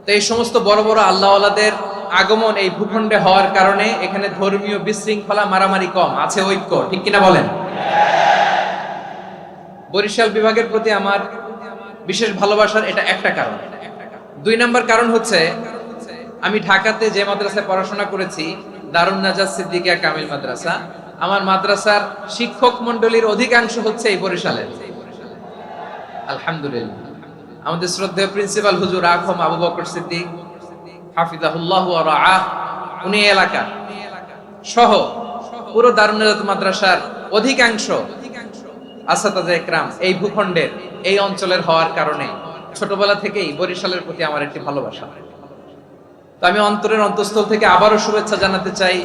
তো এই সমস্ত বড় বড় আল্লাহওয়ালাদের আগমন এই ভূখণ্ডে হওয়ার কারণে এখানে ধর্মীয় বিশৃঙ্খলা মারামারি কম, আছে ঐক্য, ঠিক কিনা বলেন? বরিশাল বিভাগের প্রতি আমার বিশেষ ভালোবাসার এটা একটা কারণ। 2 নম্বর কারণ হচ্ছে আমি ঢাকাতে যে মাদ্রাসায় পড়াশোনা করেছি, দারুন নাজাত সিদ্দিকিয়া কামিল মাদ্রাসা, আমার মাদ্রাসার শিক্ষক মন্ডলীর অধিকাংশ হচ্ছে এই বরিশালের। আলহামদুলিল্লাহ। আমাদের শ্রদ্ধেয় প্রিন্সিপাল হুজুর আখম আবু বকর সিদ্দিক হাফিজাহুল্লাহ ওয়া রাআহ, উনি এলাকা সহ পুরো দারুন নাজাত মাদ্রাসার অধিকাংশ আসাতাজে একরাম এই ভূখণ্ডের এই অঞ্চলের হওয়ার কারণে ছোটবেলা থেকেই বরিশালের প্রতি আমার একটি ভালোবাসা। তো আমি অন্তরের অন্তঃস্থল থেকে আবারও শুভেচ্ছা জানাতে চাই।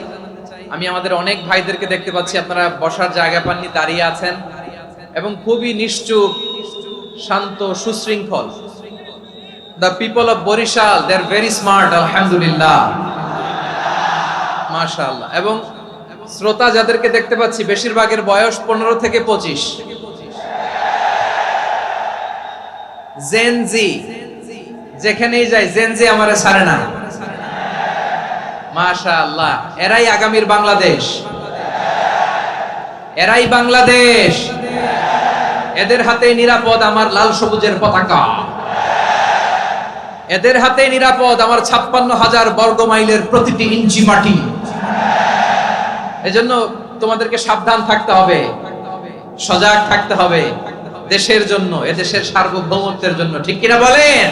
আমি আমাদের অনেক ভাইদেরকে দেখতে পাচ্ছি, আপনারা বসার জায়গা পাননি, দাঁড়িয়ে আছেন এবং খুবই নিশ্চুপ, শান্ত, সুশৃঙ্খল। The people of Borishal, they are very smart, alhamdulillah, মাশাআল্লাহ। এবং শ্রোতা যাদেরকে দেখতে পাচ্ছি বেশিরভাগের বয়স 15 থেকে 25। জেনজি, যেখানেই যাই জেনজি আমারে ছাড়ে না, মাশাআল্লাহ। এরাই আগামীর বাংলাদেশ, এরাই বাংলাদেশ। এদের হাতে নিরাপদ আমার লাল সবুজের পতাকা, এদের হাতে নিরাপদ আমার 56,000 বর্গ মাইলের প্রতিটি ইঞ্চি মাটি। এজন্য তোমাদেরকে সাবধান থাকতে হবে, সজাগ থাকতে হবে দেশের জন্য, এদেশের সার্বভৌমত্বের জন্য, ঠিক কিনা বলেন?